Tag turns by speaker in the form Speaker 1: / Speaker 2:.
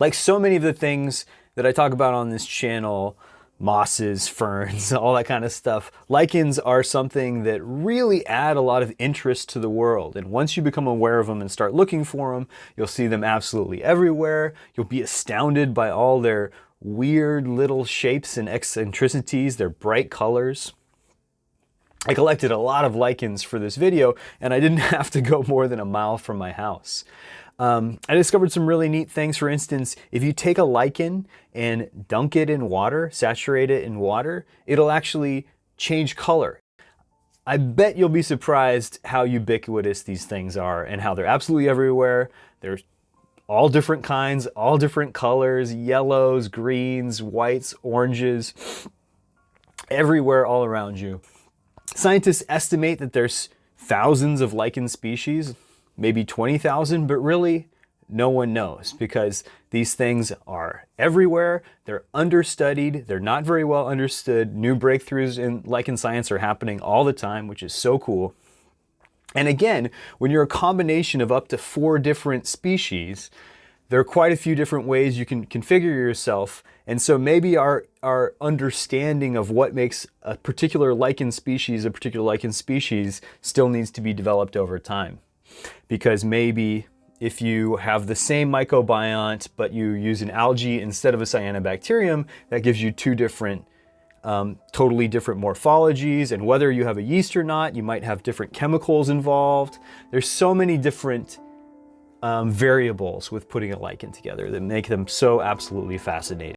Speaker 1: Like so many of the things that I talk about on this channel, mosses, ferns, all that kind of stuff, lichens are something that really add a lot of interest to the world. And once you become aware of them and start looking for them, you'll see them absolutely everywhere. You'll be astounded by all their weird little shapes and eccentricities, their bright colors. I collected a lot of lichens for this video, and I didn't have to go more than a mile from my house. I discovered some really neat things. For instance, if you take a lichen and dunk it in water, saturate it in water, it'll actually change color. I bet you'll be surprised how ubiquitous these things are and how they're absolutely everywhere. There's all different kinds, all different colors, yellows, greens, whites, oranges, everywhere all around you. Scientists estimate that there's thousands of lichen species, maybe 20,000, but really no one knows because these things are everywhere. They're understudied. They're not very well understood. New breakthroughs in lichen science are happening all the time, which is so cool. And again, when you're a combination of up to 4 different species, there are quite a few different ways you can configure yourself. And so maybe our understanding of what makes a particular lichen species still needs to be developed over time. Because maybe if you have the same microbiont, but you use an algae instead of a cyanobacterium, that gives you 2 different, totally different morphologies. And whether you have a yeast or not, you might have different chemicals involved. There's so many different variables with putting a lichen together that make them so absolutely fascinating.